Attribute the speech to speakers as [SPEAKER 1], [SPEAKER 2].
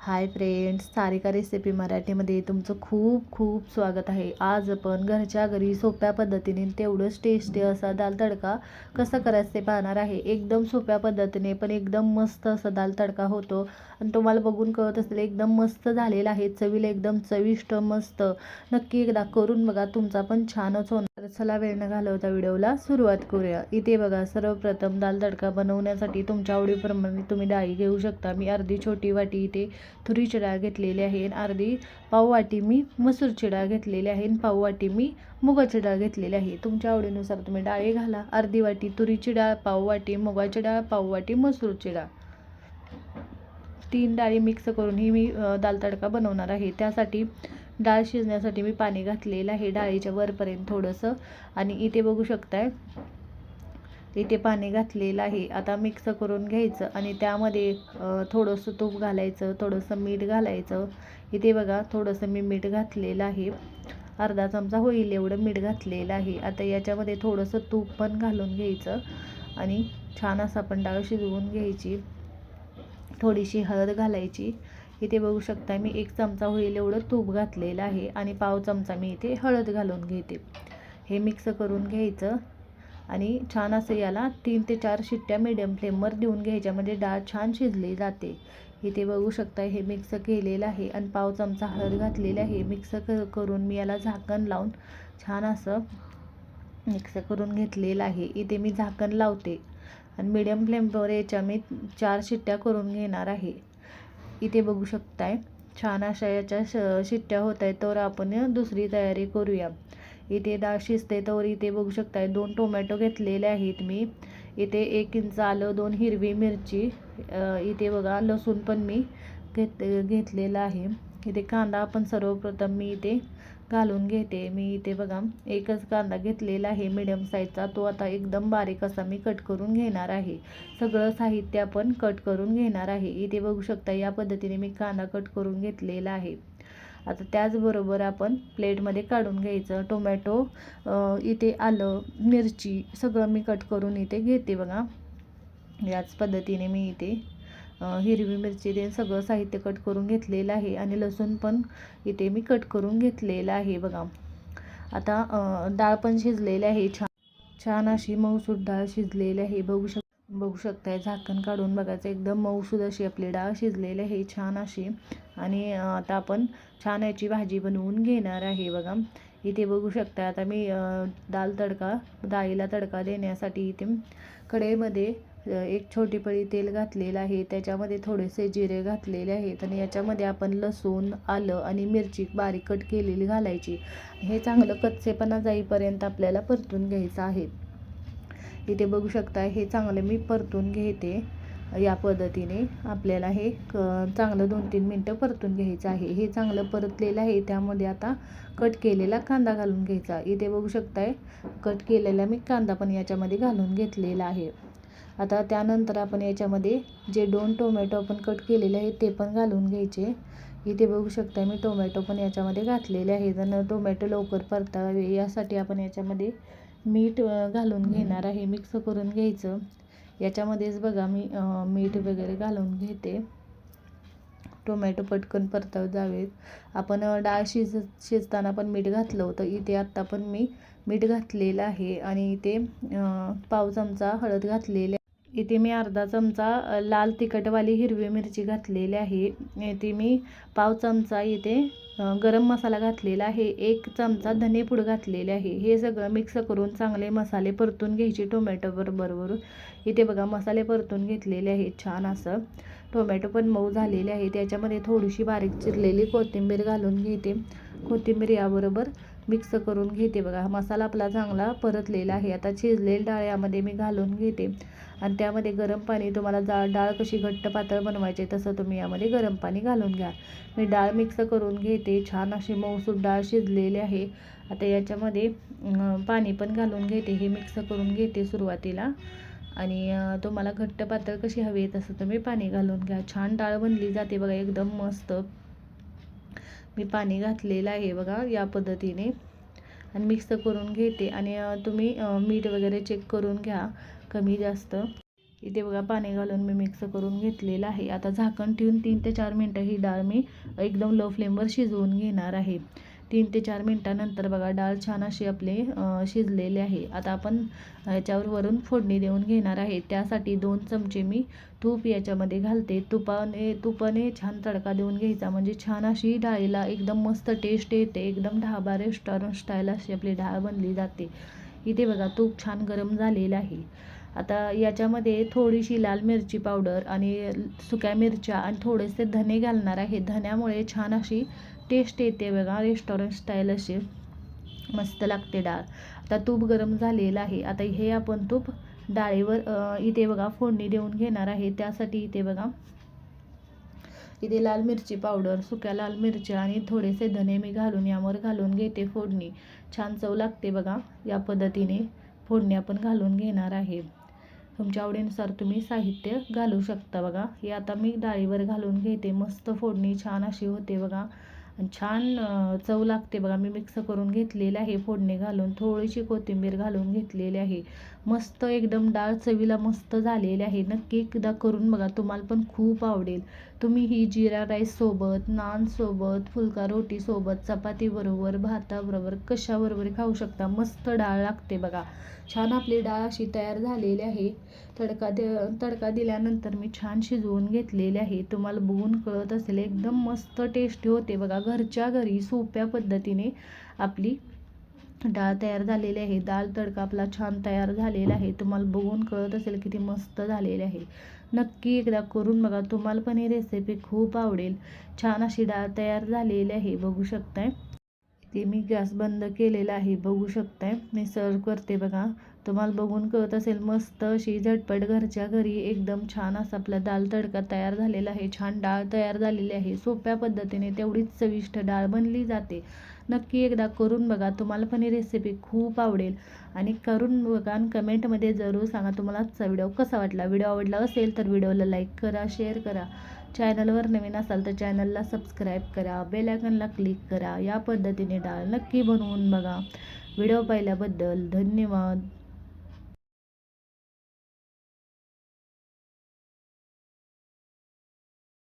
[SPEAKER 1] Hi friends, Sarika recipe मराठीमध्ये तुमचं खूप खूप स्वागत आहे। आज आपण घरच्या घरी सोप्या पद्धतीने तेवढंच टेस्टी असा दाल तडका कसं करायचं ते पाहणार आहे। एकदम सोप्या पद्धतीने पण एकदम मस्त असा दाल तडका होतो आणि तुम्हाला बघून कळत असेल एकदम मस्त झालेला आहे। चवीला एकदम चविष्ट मस्त, नक्की एकदा करून बघा, तुमचा पण छानच होणार। चला वेळ न घालवता व्हिडिओला सुरुवात करूया। इथे बघा, सर्वप्रथम दाल तडका बनवण्यासाठी तुमच्या आवडीप्रमाणे तुम्ही डाळी घेऊ शकता। मी अर्धी छोटी वाटी इथे तुरीची डाळ घेतलेली आहे, अर्धी पाव वाटी मी मसूरची डाळ घेतलेली आहे, पाव वाटी मी मुगाची डाळ घेतलेली आहे। तुमच्या आवडीनुसार तुम्ही डाळी घाला। अर्धी वाटी तुरीची डाळ, पाव वाटी मुगाची डाळ, पाव वाटी मसूरची डाळ, 3 डाळी मिक्स करून ही मी दाल तडका बनवणार आहे। त्यासाठी डाळ शिजण्यासाठी मी पाणी घातलेलं आहे डाळीच्या वरपर्यंत थोडंसं, आणि इथे बघू शकताय इथे पाणी घातलेलं आहे। आता मिक्स करून घ्यायचं आणि त्यामध्ये थोडंसं तूप घालायचं, थोडंसं मीठ घालायचं। इथे बघा, थोडंसं मी मीठ घातलेलं आहे, अर्धा चमचा होईल एवढं मीठ घातलेलं आहे। आता याच्यामध्ये थोडंसं तूप पण घालून घ्यायचं आणि छान असं आपण डाळ शिजवून घ्यायची। थोडीशी हळद घालायची। इथे बघू शकता मी 1 चमचा होईल एवढं तूप घातलेलं आहे आणि पाव चमचा मी इथे हळद घालून घेते। हे मिक्स करून घ्यायचं आणि छान असं याला 3 ते 4 शिट्ट्या मीडियम फ्लेमवर देऊन घ्यायच्या, म्हणजे डाळ छान शिजली जाते। इथे बघू शकता हे मिक्स केलेलं आहे आणि पाव चमचा हळद घातलेली आहे। मिक्स करून मी याला झाकण लावून छान असं मिक्स करून घेतलेलं आहे। इथे मी झाकण लावते आणि मीडियम फ्लेमवर याच्या मी 4 शिट्ट्या करून घेणार आहे। इथे बघू शकताय छान अशा याच्या शिट्ट्या होत आहेत, तर आपण दुसरी तयारी करूया। इथे डाळ शिजते तर इथे बघू शकताय 2 टोमॅटो घेतलेले आहेत मी। इथे 1 इंच आलं, 2 हिरवी मिरची, इथे बघा लसूण पण मी घेतलेलं आहे। इथे कांदा आपण सर्वप्रथम मी इथे घालून घेते। मी इथे बघा एकच कांदा घेतलेला आहे मीडियम साईजचा, तो आता एकदम बारीक असा मी कट करून घेणार आहे। सगळं साहित्य आपण कट करून घेणार आहे। इथे बघू शकता या पद्धतीने मी कांदा कट करून घेतलेला आहे। आता त्याचबरोबर आपण प्लेटमध्ये काढून घ्यायचं। टोमॅटो, इथे आलं, मिरची सगळं मी कट करून इथे घेते बघा। याच पद्धतीने मी इथे हिरवी मिरची ते सगळं साहित्य कट करून घेतलेलं आहे आणि लसूण पण इथे मी कट करून घेतलेलं आहे बघा। आता डाळ पण शिजलेली आहे, छान अशी मऊसूद डाळ शिजलेली आहे। बघू शकताय झाकण काढून बघायचं, एकदम मऊसूद अशी आपली डाळ शिजलेली आहे छान अशी। आणि आता आपण छान याची भाजी बनवून घेणार आहे बघा। इथे बघू शकता आता मी डाळीला तडका देण्यासाठी इथे कढईमध्ये 1 छोटी पळी तेल घातलेलं आहे, त्याच्यामध्ये थोडेसे जिरे घातलेले आहेत आणि याच्यामध्ये आपण लसूण, आलं आणि मिरची बारीक कट केलेली घालायची। हे चांगलं कच्चेपणा जाईपर्यंत आपल्याला परतून घ्यायचं आहे। इथे बघू शकता हे चांगलं मी परतून घेते। या पद्धतीने आपल्याला हे चांगलं 2-3 मिनटं परतून घ्यायचं आहे। हे चांगलं परतलेलं आहे, त्यामध्ये आता कट केलेला कांदा घालून घ्यायचा। इथे बघू शकताय कट केलेला मी कांदा पण याच्यामध्ये घालून घेतलेला आहे। आता त्यानंतर आपण याच्यामध्ये जे 2 टोमॅटो आपण कट केलेले आहेत ते पण घालून घ्यायचे। इथे बघू शकता मी टोमॅटो पण याच्यामध्ये घातलेले आहेत आणि टोमॅटो लवकर परतावे यासाठी आपण याच्यामध्ये मीठ घालून घेणार आहे, मिक्स करून घ्यायचं। याच्यामध्येच बघा मी मीठ वगैरे घालून घेते, टोमॅटो पटकन परताव जावेत। आपण डाळ शिजताना पण मीठ घातलं होतं, इथे आत्ता पण मी मीठ घातलेलं आहे आणि इथे पाव चमचा हळद घातलेली। इथे मी अर्धा चमचा लाल तिखटवाली हिरवी मिरची घातलेली आहे। इथे मी पाव चमचा इथे गरम मसाला घातलेला आहे, 1 चमचा धनेपूड घातलेले आहे। हे सगळं मिक्स करून चांगले मसाले परतून घ्यायचे टोमॅटो बरोबर। इथे बघा मसाले परतून घेतलेले आहेत छान असं। टोमॅटो पण मऊ झालेले आहे, त्याच्यामध्ये थोडीशी बारीक चिरलेली कोथिंबीर घालून घेते। कोथिंबीर याबरोबर मिक्स करून घेते बघा। मसाला आपला चांगला परतलेला आहे। आता शिजलेली डाळ यामध्ये मी घालून घेते आणि त्यामध्ये गरम पाणी, तुम्हाला डाळ कशी घट्ट पातळ बनवायची तसं तुम्ही यामध्ये गरम पाणी घालून घ्या। मी डाळ मिक्स करून घेते, छान अशी मऊसूद डाळ शिजलेली आहे। आता याच्यामध्ये पाणी पण घालून घेते, हे मिक्स करून घेते सुरुवातीला। आणि तुम्हाला घट्ट पातळ कशी हवी तसं तुम्ही पाणी घालून घ्या। छान डाळ बनली जाते बघा एकदम मस्त। मी पाणी घातलेलं आहे बघा या पद्धतीने आणि मिक्स करून घेते। आणि तुम्ही मीठ वगैरे चेक करून घ्या कमी जास्त। इथे बघा पाणी घालून मी मिक्स करून घेतलेलं आहे. आता झाकण ठेवून 3 ते 4 मिनटं ही डाळ मी एकदम लो फ्लेमवर शिजवून घेणार आहे. 3 ते 4 मिनटानंतर बघा डाळ छान अशी आपले शिजलेले आहे. आता आपण याच्यावर वरून फोडणी देऊन घेणार आहे. त्यासाठी 2 चमचे मी तूप याच्यामध्ये घालते. तुपाने छान तडका देऊन घ्यायचा, म्हणजे छान अशी डाळीला एकदम मस्त टेस्ट येते. एकदम ढाबा रेस्टॉरंट स्टाईल अशी आपली डाळ बनली जाते. इथे बघा तूप छान गरम झालेलं आहे. आता याच्यामध्ये थोडीशी लाल मिरची पावडर आणि सुक्या मिरच्या आणि थोडेसे धने घालणार आहे. धन्यामुळे छान अशी टेस्ट येते बघा, रेस्टॉरंट स्टाईल अशी मस्त लागते डाळ. आता तूप गरम झालेलं आहे. आता हे आपण तूप डाळीवर इथे बघा फोडणी देऊन घेणार आहे. त्यासाठी इथे बघा इथे लाल मिरची पावडर, सुक्या लाल मिरच्या आणि थोडेसे धने मी यावर घालून घेते फोडणी. छान चव लागते बघा. या पद्धतीने फोडणी आपण घालून घेणार आहे. तुमच्या आवडीनुसार तुम्ही साहित्य घालू शकता बघा. हे आता मी डाळीवर घालून घेते. मस्त फोडणी छान अशी होते बघा आणि छान चव लागते बघा. मी मिक्स करून घेतलेलं आहे फोडणी घालून. थोडीशी कोथिंबीर घालून घेतलेली आहे. मस्त एकदम डाळ चवीला मस्त झालेली आहे. नक्की एकदा करून बघा, तुम्हाला पण खूप आवडेल. तुम्ही ही जिरा राईस सोबत, नान सोबत, फुलका रोटी सोबत, चपाती बरोबर, भाताबरोबर, कशाबरोबर खाऊ शकता. मस्त डाळ लागते बघा. छान आपली डाळ अशी तयार झालेली आहे. तडका दिल्यानंतर मी छान शिजवून घेतलेले आहे. तुम्हाला बघून कळत असेल, एकदम मस्त टेस्टी होते बघा. घरच्या घरी सोप्या पद्धतीने आपली डाळ तयार झालेली आहे. डाळ तडका आपला छान तयार झालेला आहे. तुम्हाला बघून कळत असेल किती मस्त झालेली आहे. नक्की एकदा करून बघा, तुम्हाला पण ही रेसिपी खूप आवडेल. छान अशी डाळ तयार झालेली आहे, बघू शकताय. ते मी गॅस बंद केलेला आहे, बघू शकताय. मी सर्व करते बघा. तुम्हाला बघून कळत असेल, मस्त अशी झटपट घरच्या घरी एकदम छान असा आपला डाळ तडका तयार झालेला आहे. छान डाळ तयार झालेली आहे. सोप्या पद्धतीने तेवढीच चविष्ट डाळ बनली जाते. नक्की एकदा करून बघा, तुम्हाला पण ही रेसिपी खूप आवडेल. आणि करून बघा आणि कमेंटमध्ये जरूर सांगा तुम्हाला आजचा व्हिडिओ कसा वाटला. व्हिडिओ आवडला असेल तर व्हिडिओला लाईक करा, शेअर करा. चॅनलवर नवीन असाल तर चॅनलला सबस्क्राईब करा, बेल आयकॉनला क्लिक करा. या पद्धतीने डाळ नक्की बनवून बघा. व्हिडिओ पाहिल्याबद्दल धन्यवाद.